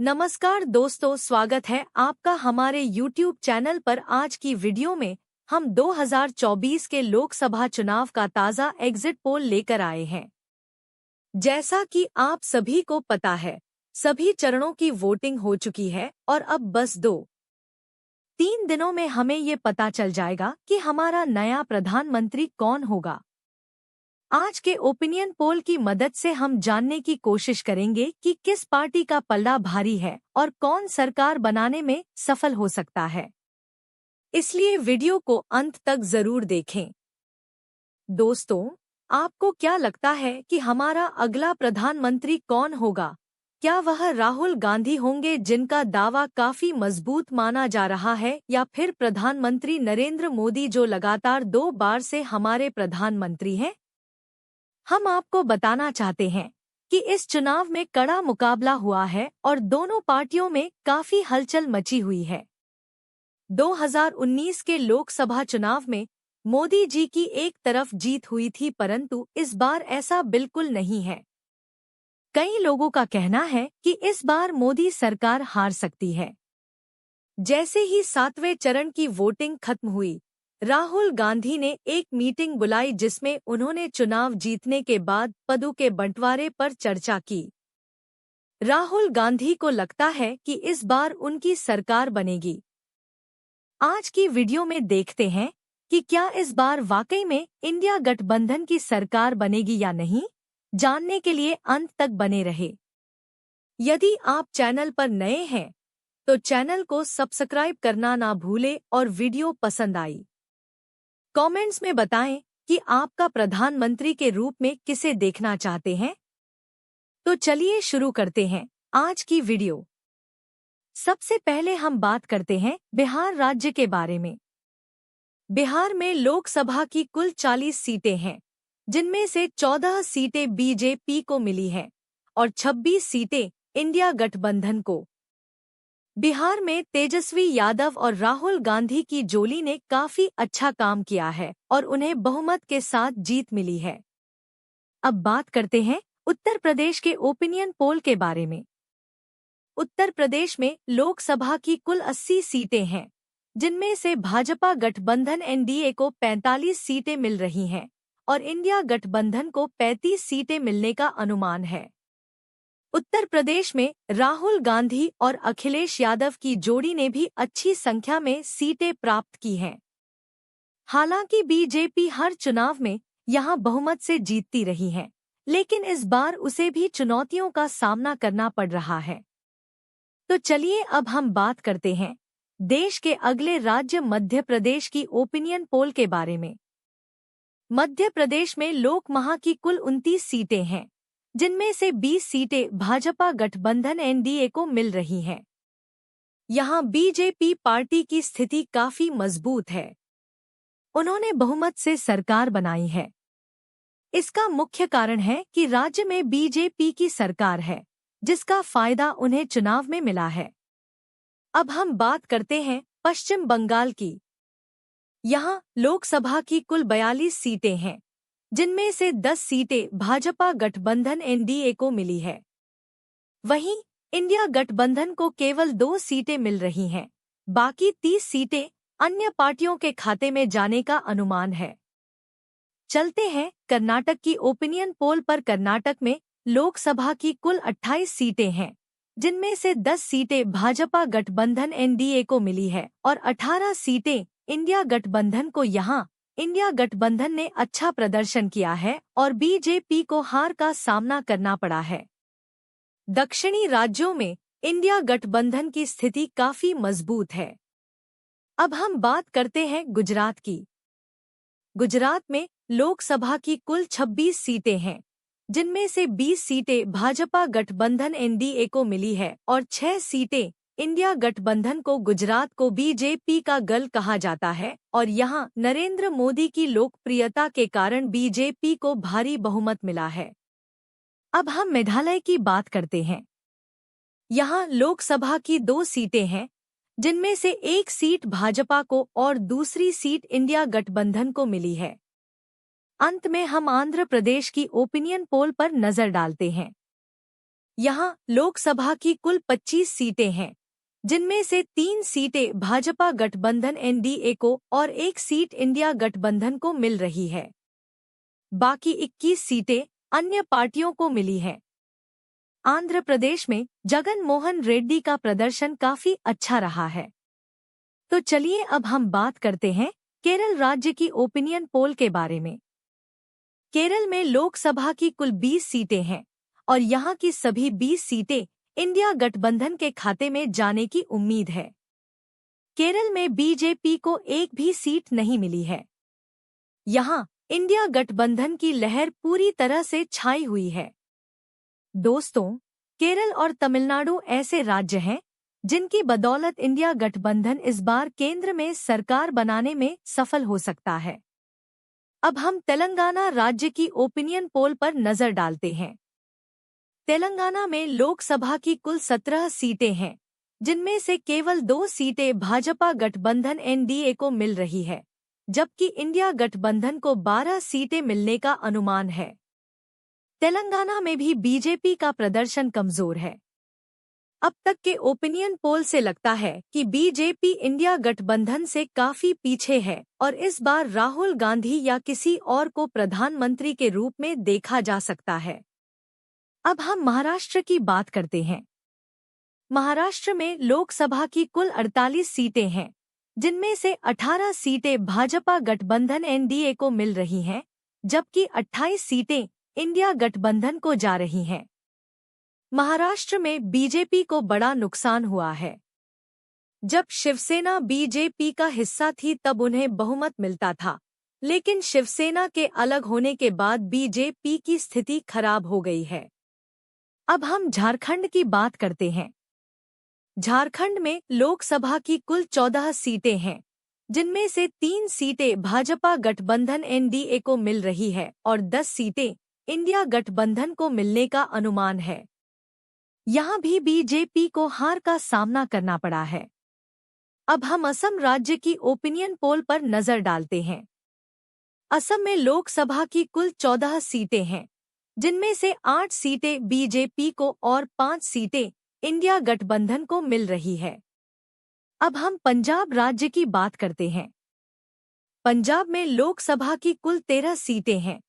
नमस्कार दोस्तों, स्वागत है आपका हमारे YouTube चैनल पर। आज की वीडियो में हम 2024 के लोकसभा चुनाव का ताज़ा एग्जिट पोल लेकर आए हैं। जैसा कि आप सभी को पता है, सभी चरणों की वोटिंग हो चुकी है और अब बस 2-3 दिनों में हमें ये पता चल जाएगा कि हमारा नया प्रधानमंत्री कौन होगा। आज के ओपिनियन पोल की मदद से हम जानने की कोशिश करेंगे कि किस पार्टी का पल्ला भारी है और कौन सरकार बनाने में सफल हो सकता है। इसलिए वीडियो को अंत तक जरूर देखें। दोस्तों, आपको क्या लगता है कि हमारा अगला प्रधानमंत्री कौन होगा? क्या वह राहुल गांधी होंगे, जिनका दावा काफी मजबूत माना जा रहा है, या फिर प्रधानमंत्री नरेंद्र मोदी, जो लगातार 2 बार से हमारे प्रधानमंत्री हैं? हम आपको बताना चाहते हैं कि इस चुनाव में कड़ा मुकाबला हुआ है और दोनों पार्टियों में काफी हलचल मची हुई है। 2019 के लोकसभा चुनाव में मोदी जी की एक तरफ जीत हुई थी, परंतु इस बार ऐसा बिल्कुल नहीं है। कई लोगों का कहना है कि इस बार मोदी सरकार हार सकती है। जैसे ही 7वें चरण की वोटिंग खत्म हुई, राहुल गांधी ने एक मीटिंग बुलाई जिसमें उन्होंने चुनाव जीतने के बाद पदों के बंटवारे पर चर्चा की। राहुल गांधी को लगता है कि इस बार उनकी सरकार बनेगी। आज की वीडियो में देखते हैं कि क्या इस बार वाकई में इंडिया गठबंधन की सरकार बनेगी या नहीं। जानने के लिए अंत तक बने रहे। यदि आप चैनल पर नए हैं तो चैनल को सब्सक्राइब करना ना भूलें और वीडियो पसंद आई कमेंट्स में बताएं कि आपका प्रधानमंत्री के रूप में किसे देखना चाहते हैं। तो चलिए शुरू करते हैं आज की वीडियो। सबसे पहले हम बात करते हैं बिहार राज्य के बारे में। बिहार में लोकसभा की कुल 40 सीटें हैं, जिनमें से 14 सीटें बीजेपी को मिली हैं और 26 सीटें इंडिया गठबंधन को। बिहार में तेजस्वी यादव और राहुल गांधी की जोड़ी ने काफी अच्छा काम किया है और उन्हें बहुमत के साथ जीत मिली है। अब बात करते हैं उत्तर प्रदेश के ओपिनियन पोल के बारे में। उत्तर प्रदेश में लोकसभा की कुल 80 सीटें हैं, जिनमें से भाजपा गठबंधन एनडीए को 45 सीटें मिल रही हैं और इंडिया गठबंधन को 35 सीटें मिलने का अनुमान है। उत्तर प्रदेश में राहुल गांधी और अखिलेश यादव की जोड़ी ने भी अच्छी संख्या में सीटें प्राप्त की हैं। हालांकि बीजेपी हर चुनाव में यहां बहुमत से जीतती रही है, लेकिन इस बार उसे भी चुनौतियों का सामना करना पड़ रहा है। तो चलिए अब हम बात करते हैं देश के अगले राज्य मध्य प्रदेश की ओपिनियन पोल के बारे में। मध्य प्रदेश में लोकसभा की कुल 29 सीटें हैं, जिनमें से 20 सीटें भाजपा गठबंधन एनडीए को मिल रही हैं। यहां बीजेपी पार्टी की स्थिति काफी मजबूत है। उन्होंने बहुमत से सरकार बनाई है। इसका मुख्य कारण है कि राज्य में बीजेपी की सरकार है, जिसका फायदा उन्हें चुनाव में मिला है। अब हम बात करते हैं पश्चिम बंगाल की। यहां लोकसभा की कुल 42 सीटें हैं, जिनमें से 10 सीटें भाजपा गठबंधन एनडीए को मिली है। वहीं इंडिया गठबंधन को केवल 2 सीटें मिल रही हैं। बाकी 30 सीटें अन्य पार्टियों के खाते में जाने का अनुमान है। चलते हैं कर्नाटक की ओपिनियन पोल पर। कर्नाटक में लोकसभा की कुल 28 सीटें हैं, जिनमें से 10 सीटें भाजपा गठबंधन एनडीए को मिली है और 18 सीटें इंडिया गठबंधन को। यहाँ इंडिया गठबंधन ने अच्छा प्रदर्शन किया है और बीजेपी को हार का सामना करना पड़ा है। दक्षिणी राज्यों में इंडिया गठबंधन की स्थिति काफी मजबूत है। अब हम बात करते हैं गुजरात की। गुजरात में लोकसभा की कुल 26 सीटें हैं, जिनमें से 20 सीटें भाजपा गठबंधन एनडीए को मिली है और 6 सीटें इंडिया गठबंधन को। गुजरात को बीजेपी का गढ़ कहा जाता है और यहां नरेंद्र मोदी की लोकप्रियता के कारण बीजेपी को भारी बहुमत मिला है। अब हम मेघालय की बात करते हैं। यहां लोकसभा की 2 सीटें हैं, जिनमें से एक सीट भाजपा को और दूसरी सीट इंडिया गठबंधन को मिली है। अंत में हम आंध्र प्रदेश की ओपिनियन पोल पर नजर डालते हैं। यहाँ लोकसभा की कुल 25 सीटें हैं, जिनमें से 3 सीटें भाजपा गठबंधन एनडीए को और 1 सीट इंडिया गठबंधन को मिल रही है। बाकी 21 सीटें अन्य पार्टियों को मिली हैं। आंध्र प्रदेश में जगन मोहन रेड्डी का प्रदर्शन काफी अच्छा रहा है। तो चलिए अब हम बात करते हैं केरल राज्य की ओपिनियन पोल के बारे में। केरल में लोकसभा की कुल 20 सीटें हैं और यहाँ की सभी 20 सीटें इंडिया गठबंधन के खाते में जाने की उम्मीद है। केरल में बीजेपी को एक भी सीट नहीं मिली है। यहाँ इंडिया गठबंधन की लहर पूरी तरह से छाई हुई है। दोस्तों, केरल और तमिलनाडु ऐसे राज्य हैं जिनकी बदौलत इंडिया गठबंधन इस बार केंद्र में सरकार बनाने में सफल हो सकता है। अब हम तेलंगाना राज्य की ओपिनियन पोल पर नजर डालते हैं। तेलंगाना में लोकसभा की कुल 17 सीटें हैं, जिनमें से केवल 2 सीटें भाजपा गठबंधन एनडीए को मिल रही है, जबकि इंडिया गठबंधन को 12 सीटें मिलने का अनुमान है। तेलंगाना में भी बीजेपी का प्रदर्शन कमजोर है। अब तक के ओपिनियन पोल से लगता है कि बीजेपी इंडिया गठबंधन से काफी पीछे है और इस बार राहुल गांधी या किसी और को प्रधानमंत्री के रूप में देखा जा सकता है। अब हम महाराष्ट्र की बात करते हैं। महाराष्ट्र में लोकसभा की कुल 48 सीटें हैं, जिनमें से 18 सीटें भाजपा गठबंधन एनडीए को मिल रही हैं, जबकि 28 सीटें इंडिया गठबंधन को जा रही हैं। महाराष्ट्र में बीजेपी को बड़ा नुकसान हुआ है। जब शिवसेना बीजेपी का हिस्सा थी तब उन्हें बहुमत मिलता था, लेकिन शिवसेना के अलग होने के बाद बीजेपी की स्थिति खराब हो गई है। अब हम झारखंड की बात करते हैं। झारखंड में लोकसभा की कुल 14 सीटें हैं, जिनमें से 3 सीटें भाजपा गठबंधन एनडीए को मिल रही है और 10 सीटें इंडिया गठबंधन को मिलने का अनुमान है। यहाँ भी बीजेपी को हार का सामना करना पड़ा है। अब हम असम राज्य की ओपिनियन पोल पर नजर डालते हैं। असम में लोकसभा की कुल 14 सीटें हैं, जिनमें से 8 सीटें बीजेपी को और 5 सीटें इंडिया गठबंधन को मिल रही है। अब हम पंजाब राज्य की बात करते हैं। पंजाब में लोकसभा की कुल 13 सीटें हैं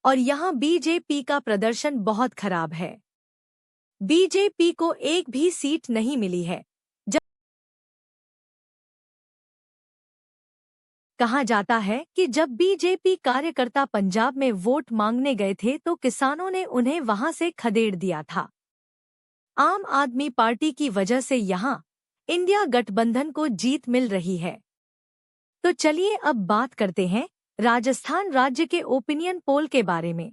और यहाँ बीजेपी का प्रदर्शन बहुत खराब है। बीजेपी को एक भी सीट नहीं मिली है। कहा जाता है कि जब बीजेपी कार्यकर्ता पंजाब में वोट मांगने गए थे तो किसानों ने उन्हें वहां से खदेड़ दिया था। आम आदमी पार्टी की वजह से यहां इंडिया गठबंधन को जीत मिल रही है। तो चलिए अब बात करते हैं राजस्थान राज्य के ओपिनियन पोल के बारे में।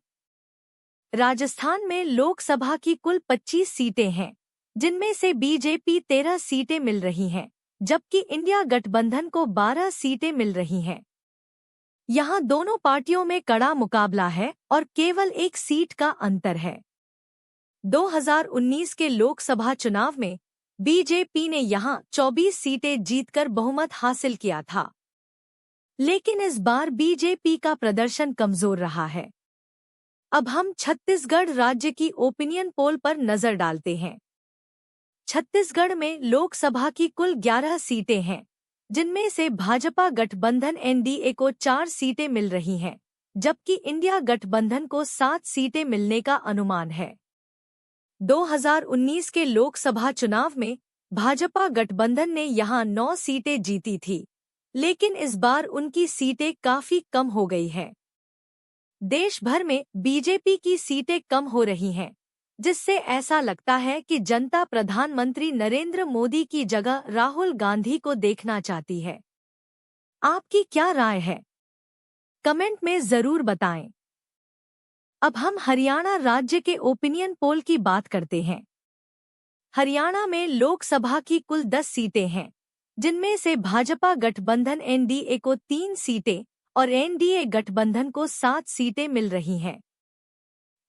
राजस्थान में लोकसभा की कुल 25 सीटें हैं, जिनमें से बीजेपी 13 सीटें मिल रही हैं, जबकि इंडिया गठबंधन को 12 सीटें मिल रही हैं। यहाँ दोनों पार्टियों में कड़ा मुकाबला है और केवल एक सीट का अंतर है। 2019 के लोकसभा चुनाव में बीजेपी ने यहाँ 24 सीटें जीतकर बहुमत हासिल किया था, लेकिन इस बार बीजेपी का प्रदर्शन कमजोर रहा है। अब हम छत्तीसगढ़ राज्य की ओपिनियन पोल पर नजर डालते हैं। छत्तीसगढ़ में लोकसभा की कुल 11 सीटें हैं, जिनमें से भाजपा गठबंधन एनडीए को 4 सीटें मिल रही हैं, जबकि इंडिया गठबंधन को 7 सीटें मिलने का अनुमान है। 2019 के लोकसभा चुनाव में भाजपा गठबंधन ने यहां 9 सीटें जीती थी, लेकिन इस बार उनकी सीटें काफी कम हो गई हैं। देश भर में बीजेपी की सीटें कम हो रही हैं, जिससे ऐसा लगता है कि जनता प्रधानमंत्री नरेंद्र मोदी की जगह राहुल गांधी को देखना चाहती है। आपकी क्या राय है? कमेंट में जरूर बताएं। अब हम हरियाणा राज्य के ओपिनियन पोल की बात करते हैं। हरियाणा में लोकसभा की कुल 10 सीटें हैं, जिनमें से भाजपा गठबंधन एनडीए को 3 सीटें और एनडीए गठबंधन को 7 सीटें मिल रही हैं।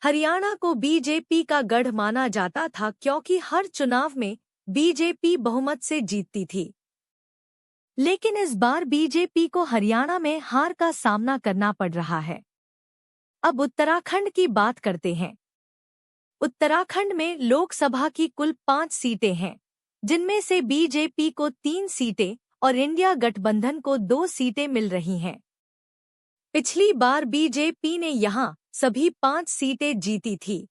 हरियाणा को बीजेपी का गढ़ माना जाता था क्योंकि हर चुनाव में बीजेपी बहुमत से जीतती थी, लेकिन इस बार बीजेपी को हरियाणा में हार का सामना करना पड़ रहा है। अब उत्तराखंड की बात करते हैं। उत्तराखंड में लोकसभा की कुल 5 सीटें हैं, जिनमें से बीजेपी को 3 सीटें और इंडिया गठबंधन को 2 सीटें मिल रही हैं। पिछली बार बीजेपी ने यहां सभी 5 सीटें जीती थी,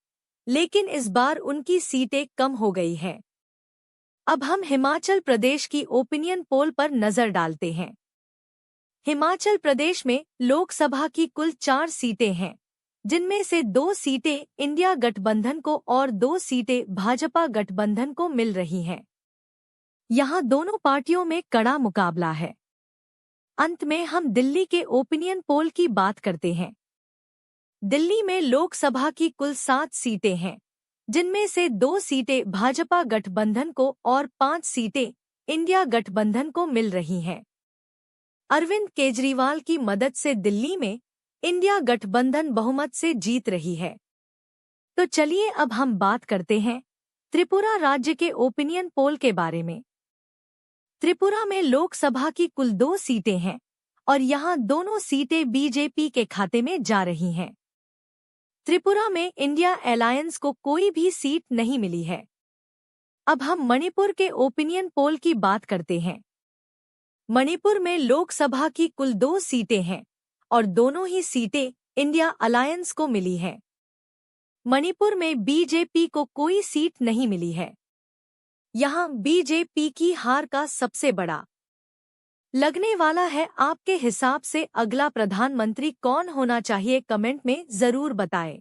लेकिन इस बार उनकी सीटें कम हो गई हैं। अब हम हिमाचल प्रदेश की ओपिनियन पोल पर नजर डालते हैं। हिमाचल प्रदेश में लोकसभा की कुल 4 सीटें हैं, जिनमें से 2 सीटें इंडिया गठबंधन को और 2 सीटें भाजपा गठबंधन को मिल रही हैं। यहां दोनों पार्टियों में कड़ा मुकाबला है। अंत में हम दिल्ली के ओपिनियन पोल की बात करते हैं। दिल्ली में लोकसभा की कुल 7 सीटें हैं, जिनमें से 2 सीटें भाजपा गठबंधन को और 5 सीटें इंडिया गठबंधन को मिल रही हैं। अरविंद केजरीवाल की मदद से दिल्ली में इंडिया गठबंधन बहुमत से जीत रही है। तो चलिए अब हम बात करते हैं त्रिपुरा राज्य के ओपिनियन पोल के बारे में। त्रिपुरा में लोकसभा की कुल 2 सीटें हैं और यहां दोनों सीटें बीजेपी के खाते में जा रही हैं। त्रिपुरा में इंडिया अलायंस को कोई भी सीट नहीं मिली है। अब हम मणिपुर के ओपिनियन पोल की बात करते हैं। मणिपुर में लोकसभा की कुल 2 सीटें हैं और दोनों ही सीटें इंडिया अलायंस को मिली हैं। मणिपुर में बीजेपी को कोई सीट नहीं मिली है। यहां बीजेपी की हार का सबसे बड़ा लगने वाला है। आपके हिसाब से अगला प्रधानमंत्री कौन होना चाहिए, कमेंट में जरूर बताएं।